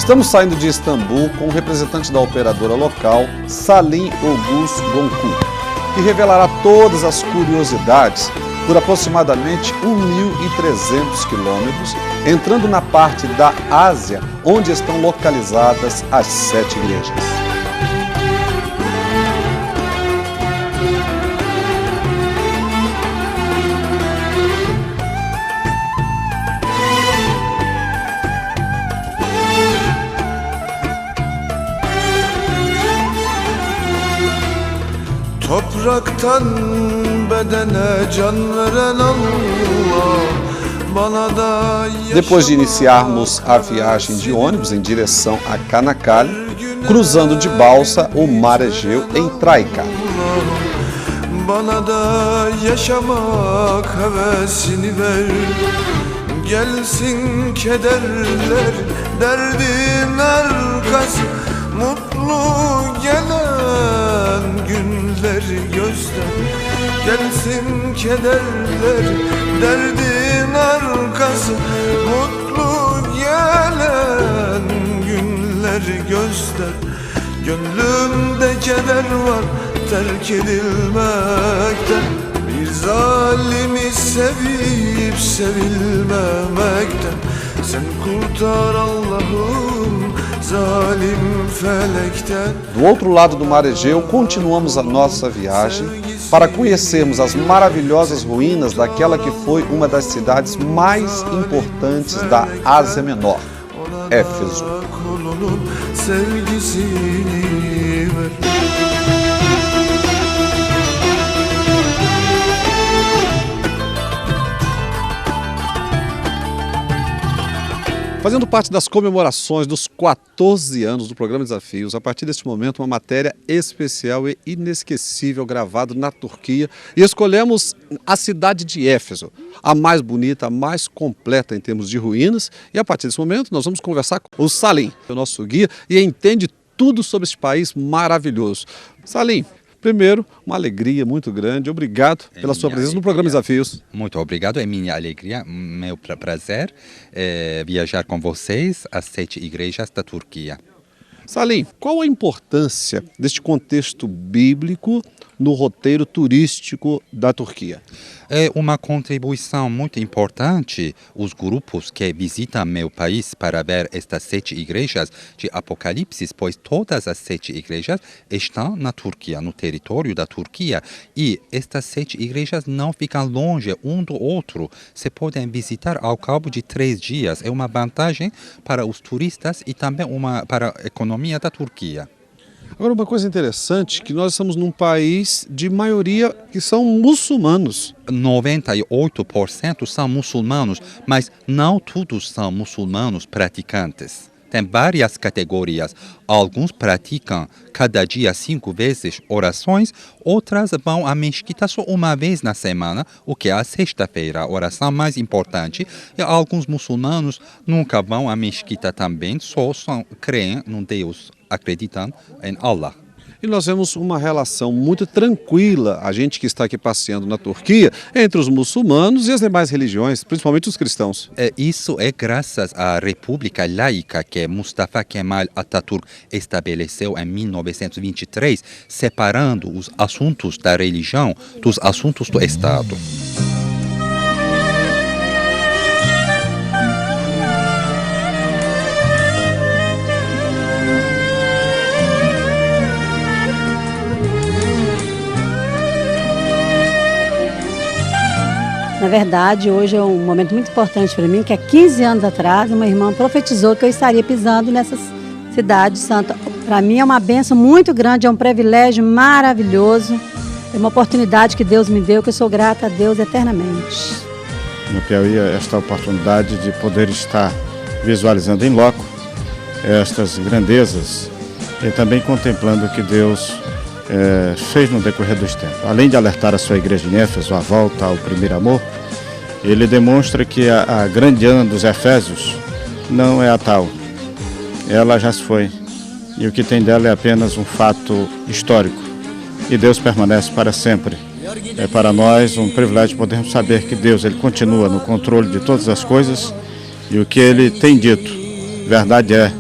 Estamos saindo de Istambul com o representante da operadora local, Salim Oguz Gonku, que revelará todas as curiosidades por aproximadamente 1.300 quilômetros, entrando na parte da Ásia, onde estão localizadas as 7 igrejas. Topraktan bedene can veren Allah, bana da. Depois de iniciarmos a viagem de ônibus em direção a Canacal, cruzando de balsa o Mar Egeu em Traica. Bana da yaşamak hevesini ver. Gelsin kederler, derdin arkası, mutlu gelen günleri göster. Gelsin kederler, derdin arkası, mutlu gelen günleri göster. Gönlümde keder var terk edilmekten, bir zalimi sevip sevilmemekten. Sen kurtar Allah'ım zalim felekten. Do outro lado do Mar Egeu, continuamos a nossa viagem para conhecermos as maravilhosas ruínas daquela que foi uma das cidades mais importantes da Ásia Menor, Éfeso. Fazendo parte das comemorações dos 14 anos do programa Desafios, a partir deste momento uma matéria especial e inesquecível gravada na Turquia, e escolhemos a cidade de Éfeso, a mais bonita, a mais completa em termos de ruínas, e a partir desse momento nós vamos conversar com o Salim, o nosso guia, e entende tudo sobre este país maravilhoso. Salim, primeiro, uma alegria muito grande. Obrigado pela sua presença no programa Desafios. Muito obrigado, é minha alegria, meu prazer viajar com vocês às 7 igrejas da Turquia. Salim, qual a importância deste contexto bíblico no roteiro turístico da Turquia? É uma contribuição muito importante os grupos que visitam meu país para ver estas 7 igrejas de Apocalipse, pois todas as 7 igrejas estão na Turquia, no território da Turquia, e estas 7 igrejas não ficam longe um do outro, se podem visitar ao cabo de 3 dias. É uma vantagem para os turistas e também para a economia da Turquia. Agora, uma coisa interessante, que nós estamos num país de maioria que são muçulmanos. 98% são muçulmanos, mas não todos são muçulmanos praticantes. Tem várias categorias. Alguns praticam cada dia 5 vezes orações, outras vão à mesquita só uma vez na semana, o que é a sexta-feira, a oração mais importante. E alguns muçulmanos nunca vão à mesquita também, só creem num Deus, acreditam em Allah. E nós vemos uma relação muito tranquila, a gente que está aqui passeando na Turquia, entre os muçulmanos e as demais religiões, principalmente os cristãos. Isso é graças à República Laica que Mustafa Kemal Atatürk estabeleceu em 1923, separando os assuntos da religião dos assuntos do Estado. Na verdade, hoje é um momento muito importante para mim, que há 15 anos atrás, uma irmã profetizou que eu estaria pisando nessa cidade santa. Para mim é uma bênção muito grande, é um privilégio maravilhoso, é uma oportunidade que Deus me deu, que eu sou grata a Deus eternamente. No Piauí, esta oportunidade de poder estar visualizando em loco estas grandezas e também contemplando o que Deus fez no decorrer dos tempos. Além de alertar a sua igreja em Éfeso, a volta ao primeiro amor, ele demonstra que a grande Ana dos Efésios não é a tal. Ela já se foi. E o que tem dela é apenas um fato histórico. E Deus permanece para sempre. É para nós um privilégio podermos saber que Deus ele continua no controle de todas as coisas e o que ele tem dito, verdade é,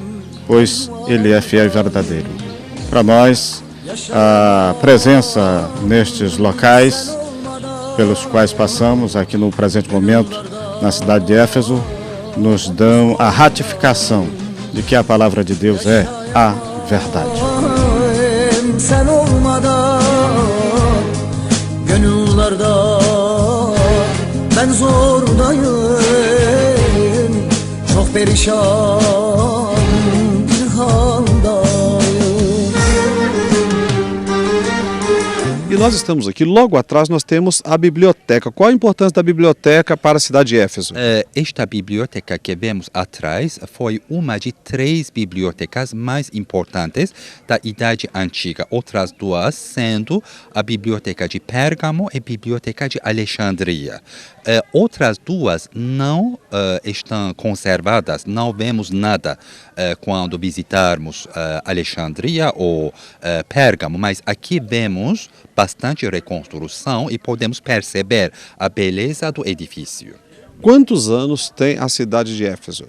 pois Ele é fiel e verdadeiro. Para nós, a presença nestes locais pelos quais passamos aqui no presente momento na cidade de Éfeso nos dão a ratificação de que a palavra de Deus é a verdade. Sen olmadan gönüllerde ben zordayım, çok perişan bir haldayım. E nós estamos aqui, logo atrás nós temos a biblioteca. Qual a importância da biblioteca para a cidade de Éfeso? Esta biblioteca que vemos atrás foi uma de 3 bibliotecas mais importantes da Idade Antiga. Outras 2 sendo a Biblioteca de Pérgamo e a Biblioteca de Alexandria. Outras 2 não estão conservadas, não vemos nada quando visitarmos Alexandria ou Pérgamo, mas aqui vemos bastante reconstrução e podemos perceber a beleza do edifício. Quantos anos tem a cidade de Éfeso?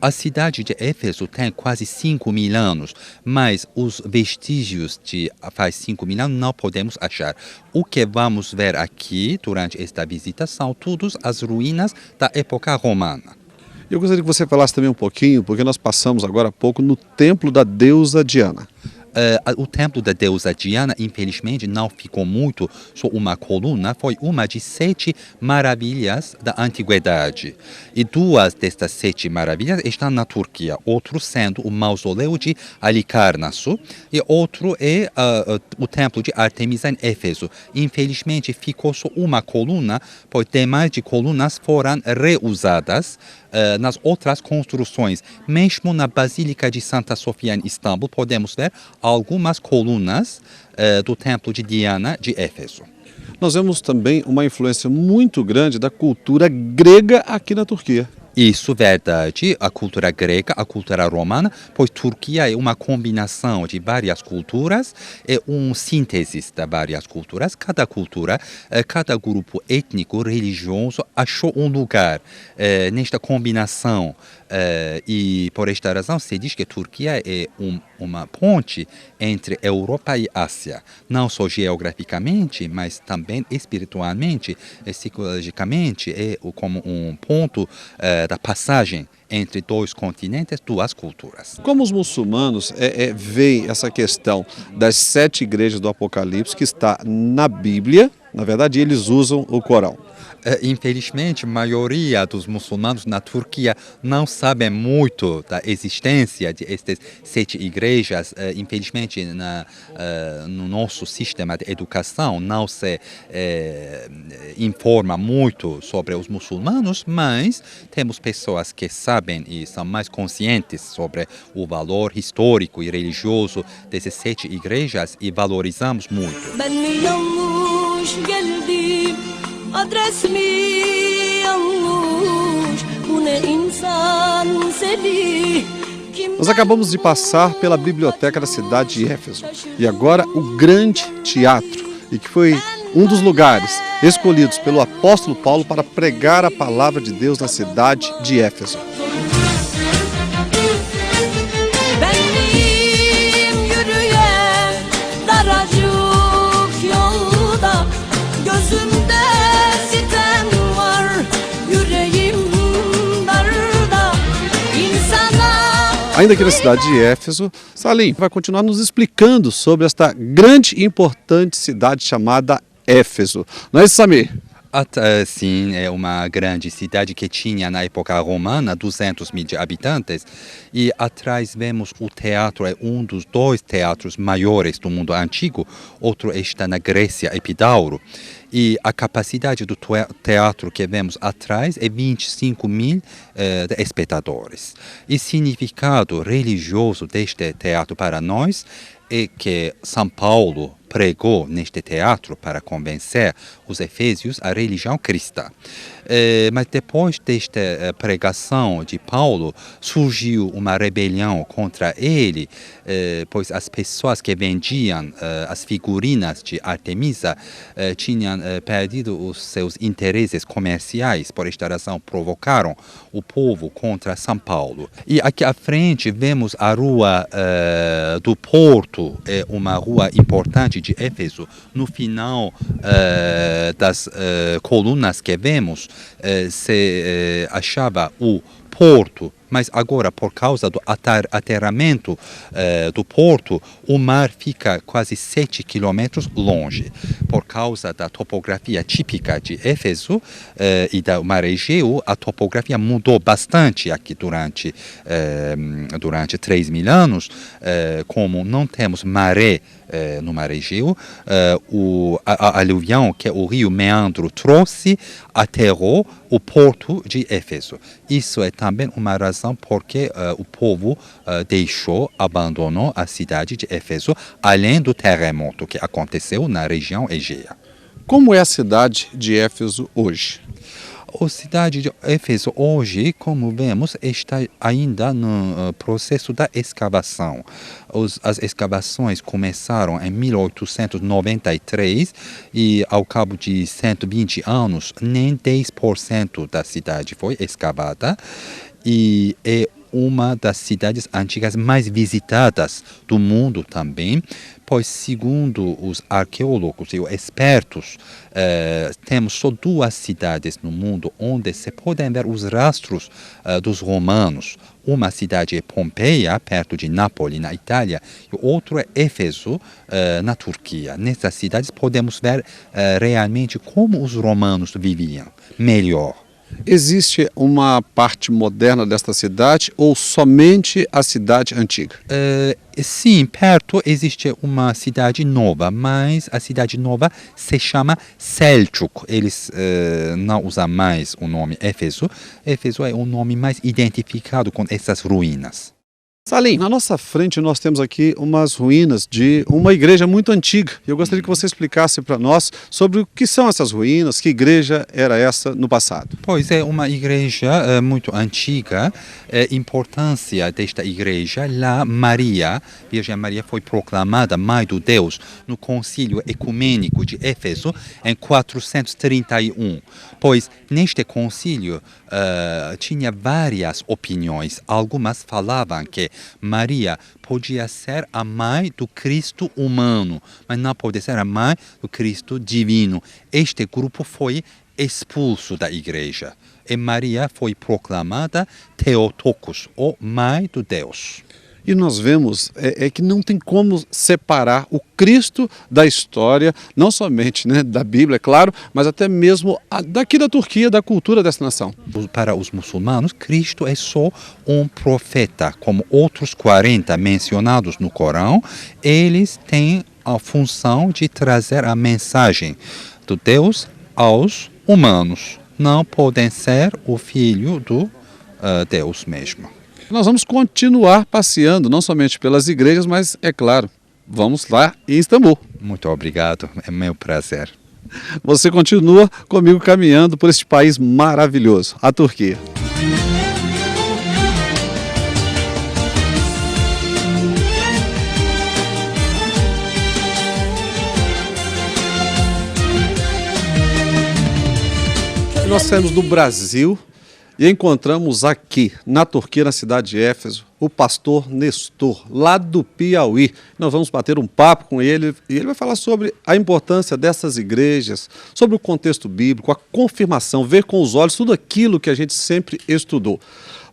A cidade de Éfeso tem quase 5.000 anos, mas os vestígios de faz 5.000 anos não podemos achar. O que vamos ver aqui durante esta visita são todas as ruínas da época romana. Eu gostaria que você falasse também um pouquinho, porque nós passamos agora há pouco no templo da deusa Diana. O templo da deusa Diana, infelizmente, não ficou muito só uma coluna, foi uma de 7 maravilhas da antiguidade. E 2 destas 7 maravilhas estão na Turquia, outro sendo o mausoléu de Halikarnasso e outro é o templo de Artemisa em Éfeso. Infelizmente, ficou só uma coluna, pois demais de colunas foram reusadas nas outras construções. Mesmo na Basílica de Santa Sofia em Istambul, podemos ver algumas colunas do templo de Diana de Éfeso. Nós vemos também uma influência muito grande da cultura grega aqui na Turquia. Isso, verdade, a cultura grega, a cultura romana, pois Turquia é uma combinação de várias culturas, é síntese de várias culturas. Cada cultura, cada grupo étnico, religioso achou um lugar nesta combinação. E por esta razão se diz que a Turquia é uma ponte entre Europa e Ásia, não só geograficamente, mas também espiritualmente, psicologicamente, é como um ponto da passagem entre 2 continentes, 2 culturas. Como os muçulmanos veem essa questão das 7 igrejas do Apocalipse que está na Bíblia, na verdade eles usam o Corão. Infelizmente, a maioria dos muçulmanos na Turquia não sabem muito da existência de estas 7 igrejas. Infelizmente, no nosso sistema de educação não se informa muito sobre os muçulmanos, mas temos pessoas que sabem e são mais conscientes sobre o valor histórico e religioso dessas 7 igrejas e valorizamos muito. Adres mi yanlış, bu ne insan seli. Nós acabamos de passar pela biblioteca da cidade de Éfeso e agora o grande teatro, e que foi um dos lugares escolhidos pelo apóstolo Paulo para pregar a palavra de Deus na cidade de Éfeso. Ainda aqui na cidade de Éfeso, Salim vai continuar nos explicando sobre esta grande e importante cidade chamada Éfeso. Não é isso, Samir? Sim, é uma grande cidade que tinha na época romana 200.000 habitantes e atrás vemos o teatro, é um dos 2 teatros maiores do mundo antigo, outro está na Grécia, Epidauro. E a capacidade do teatro que vemos atrás é 25.000 espectadores. E o significado religioso deste teatro para nós é que São Paulo pregou neste teatro para convencer os efésios à religião cristã. Mas depois desta pregação de Paulo, surgiu uma rebelião contra ele, pois as pessoas que vendiam as figurinas de Artemisa tinham perdido os seus interesses comerciais. Por esta razão, provocaram o povo contra São Paulo. E aqui à frente vemos a rua do Porto, é uma rua importante de Éfeso. No final das colunas que vemos, se achava o porto, mas agora, por causa do aterramento do porto, o mar fica quase 7 quilômetros longe. Por causa da topografia típica de Éfeso e do mar Egeu, a topografia mudou bastante aqui durante 3.000 anos. Como não temos maré no mar Egeu, a aluvião que o rio Meandro trouxe aterrou o porto de Éfeso. Isso é também uma razão porque o povo abandonou a cidade de Éfeso, além do terremoto que aconteceu na região Egea. Como é a cidade de Éfeso hoje? A cidade de Éfeso hoje, como vemos, está ainda no processo da escavação. As escavações começaram em 1893 e, ao cabo de 120 anos, nem 10% da cidade foi escavada. E é uma das cidades antigas mais visitadas do mundo também, pois, segundo os arqueólogos e os expertos, temos só 2 cidades no mundo onde se podem ver os rastros dos romanos. Uma cidade é Pompeia, perto de Nápoles, na Itália, e outra é Éfeso, na Turquia. Nessas cidades podemos ver realmente como os romanos viviam melhor. Existe uma parte moderna desta cidade ou somente a cidade antiga? Sim, perto existe uma cidade nova, mas a cidade nova se chama Selçuk. Eles não usam mais o nome Éfeso. Éfeso é o nome mais identificado com essas ruínas. Salim, na nossa frente nós temos aqui umas ruínas de uma igreja muito antiga. Eu gostaria que você explicasse para nós sobre o que são essas ruínas, que igreja era essa no passado. Pois é, uma igreja muito antiga. A importância desta igreja, lá Maria, Virgem Maria, foi proclamada Mãe do Deus no Concílio Ecumênico de Éfeso em 431. Pois neste concílio tinha várias opiniões. Algumas falavam que Maria podia ser a mãe do Cristo humano, mas não pode ser a mãe do Cristo divino. Este grupo foi expulso da igreja e Maria foi proclamada Theotokos, ou Mãe do Deus. E nós vemos que não tem como separar o Cristo da história, não somente, né, da Bíblia, é claro, mas até mesmo daqui da Turquia, da cultura dessa nação. Para os muçulmanos, Cristo é só um profeta, como outros 40 mencionados no Corão. Eles têm a função de trazer a mensagem do Deus aos humanos. Não podem ser o filho do Deus mesmo. Nós vamos continuar passeando, não somente pelas igrejas, mas, é claro, vamos lá em Istambul. Muito obrigado, é meu prazer. Você continua comigo caminhando por este país maravilhoso, a Turquia. Nós saímos do Brasil e encontramos aqui, na Turquia, na cidade de Éfeso, o pastor Nestor, lá do Piauí. Nós vamos bater um papo com ele e ele vai falar sobre a importância dessas igrejas, sobre o contexto bíblico, a confirmação, ver com os olhos tudo aquilo que a gente sempre estudou.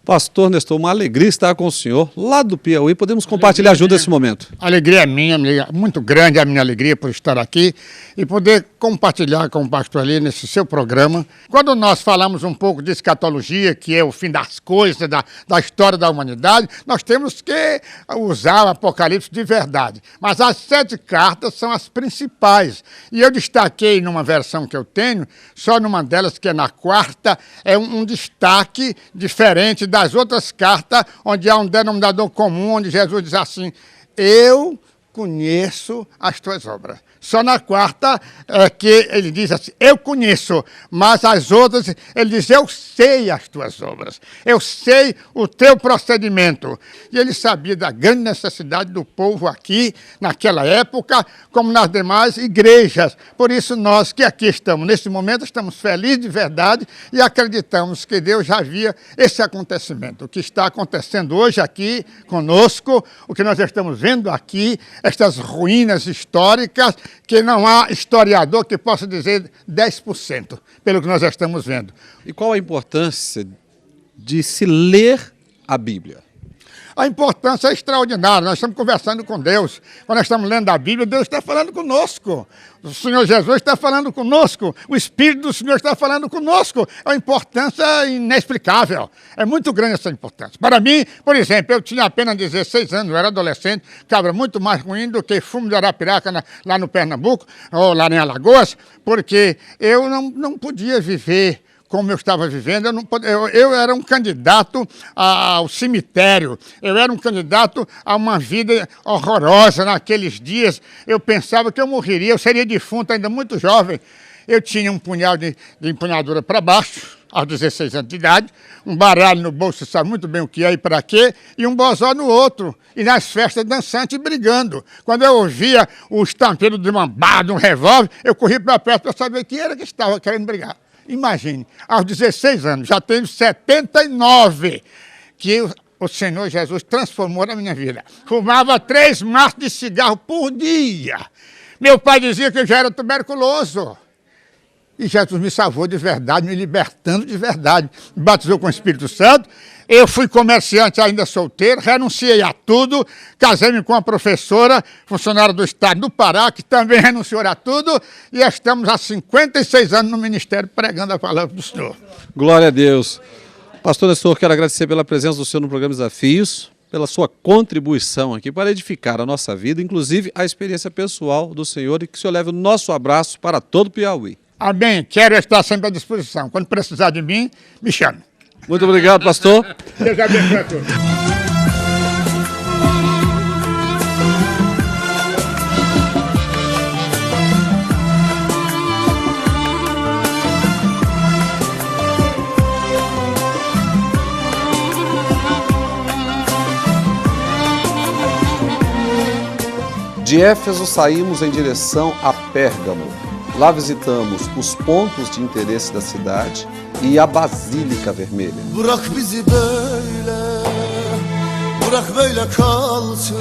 Pastor Nestor, uma alegria estar com o senhor lá do Piauí. Podemos compartilhar junto esse momento? A alegria é minha, muito grande a minha alegria por estar aqui e poder compartilhar com o pastor ali nesse seu programa. Quando nós falamos um pouco de escatologia, que é o fim das coisas, da história da humanidade, nós temos que usar o Apocalipse de verdade. Mas as 7 cartas são as principais. E eu destaquei numa versão que eu tenho, só numa delas, que é na 4ª, é um destaque diferente das outras cartas, onde há um denominador comum, onde Jesus diz assim: eu conheço as tuas obras. Só na quarta é que ele diz assim, eu conheço, mas as outras, ele diz, eu sei as tuas obras, eu sei o teu procedimento. E ele sabia da grande necessidade do povo aqui, naquela época, como nas demais igrejas. Por isso nós que aqui estamos, nesse momento, estamos felizes de verdade e acreditamos que Deus já via esse acontecimento. O que está acontecendo hoje aqui conosco, o que nós estamos vendo aqui, estas ruínas históricas, que não há historiador que possa dizer 10%, pelo que nós estamos vendo. E qual a importância de se ler a Bíblia? A importância é extraordinária. Nós estamos conversando com Deus. Quando nós estamos lendo a Bíblia, Deus está falando conosco. O Senhor Jesus está falando conosco. O Espírito do Senhor está falando conosco. É uma importância inexplicável. É muito grande essa importância. Para mim, por exemplo, eu tinha apenas 16 anos, eu era adolescente, cabra muito mais ruim do que fumo de arapiraca lá no Pernambuco, ou lá em Alagoas, porque eu não podia viver como eu estava vivendo. Eu era um candidato ao cemitério, eu era um candidato a uma vida horrorosa naqueles dias. Eu pensava que eu morreria, eu seria defunto ainda muito jovem. Eu tinha um punhal de empunhadura para baixo, aos 16 anos de idade, um baralho no bolso, você sabe muito bem o que é e para quê, e um bozó no outro, e nas festas dançantes brigando. Quando eu ouvia o estampido de uma barra, de um revólver, eu corri para perto para saber quem era que estava querendo brigar. Imagine, aos 16 anos, já tenho 79, que o Senhor Jesus transformou na minha vida. Fumava 3 maços de cigarro por dia. Meu pai dizia que eu já era tuberculoso. E Jesus me salvou de verdade, me libertando de verdade. Me batizou com o Espírito Santo. Eu fui comerciante ainda solteiro, renunciei a tudo, casei-me com uma professora, funcionária do Estado do Pará, que também renunciou a tudo, e estamos há 56 anos no ministério pregando a palavra do Senhor. Glória a Deus. Pastor Nestor, quero agradecer pela presença do senhor no programa Desafios, pela sua contribuição aqui para edificar a nossa vida, inclusive a experiência pessoal do senhor, e que o senhor leve o nosso abraço para todo o Piauí. Amém. Quero estar sempre à disposição. Quando precisar de mim, me chame. Muito obrigado, pastor. Deus abençoe a todos. De Éfeso saímos em direção a Pérgamo. Lá visitamos os pontos de interesse da cidade e a Basílica Vermelha. Bırak bizi böyle, bırak böyle kalsın.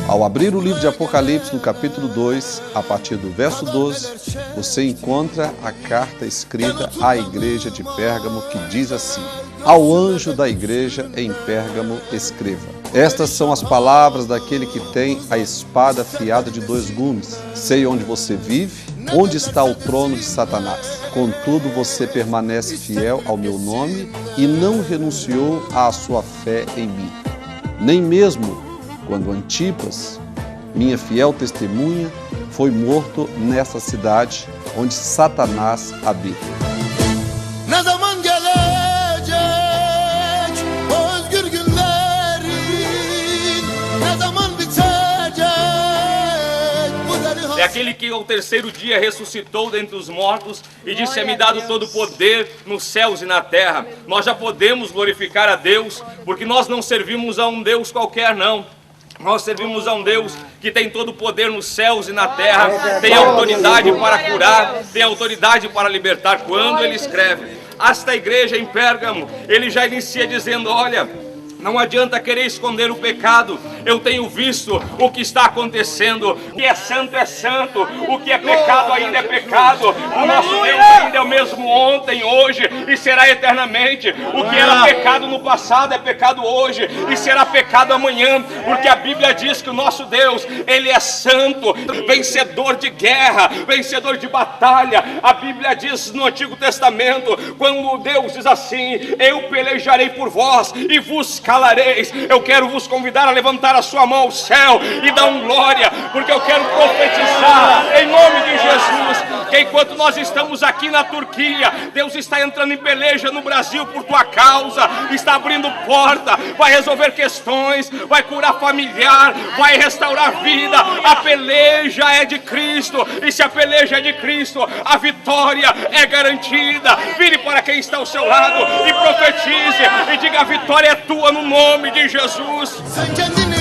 Ao abrir o livro de Apocalipse, no capítulo 2, a partir do verso 12, você encontra a carta escrita à igreja de Pérgamo que diz assim: ao anjo da igreja em Pérgamo escreva: estas são as palavras daquele que tem a espada afiada de 2 gumes. Sei onde você vive, onde está o trono de Satanás. Contudo, você permanece fiel ao meu nome e não renunciou à sua fé em mim. Nem mesmo quando Antipas, minha fiel testemunha, foi morto nessa cidade onde Satanás habita. Ne zaman gelecek o özgür günlerin, ne zaman bitecek bu deli É aquele que ao 3º dia ressuscitou dentre os mortos e disse: é-me dado todo o poder nos céus e na terra. Nós já podemos glorificar a Deus, porque nós não servimos a um Deus qualquer, não. Nós servimos a um Deus que tem todo o poder nos céus e na terra, tem autoridade para curar, tem autoridade para libertar. Quando ele escreve esta igreja em Pérgamo, ele já inicia dizendo: olha, não adianta querer esconder o pecado. Eu tenho visto o que está acontecendo. O que é santo, o que é pecado ainda é pecado. O nosso Deus ainda é o mesmo ontem, hoje e será eternamente. O que era pecado no passado é pecado hoje e será pecado amanhã, porque a Bíblia diz que o nosso Deus, ele é santo, vencedor de guerra, vencedor de batalha. A Bíblia diz no Antigo Testamento, quando Deus diz assim: eu pelejarei por vós e vos calareis. Eu quero vos convidar a levantar a sua mão ao céu e dar um glória, porque eu quero profetizar em nome de Jesus, que enquanto nós estamos aqui na Turquia, Deus está entrando em peleja no Brasil por tua causa, está abrindo porta, vai resolver questões, vai curar familiar, vai restaurar vida. A peleja é de Cristo, e se a peleja é de Cristo, a vitória é garantida. Vire para quem está ao seu lado e profetize e diga: a vitória é tua no nome de Jesus. Sen kendini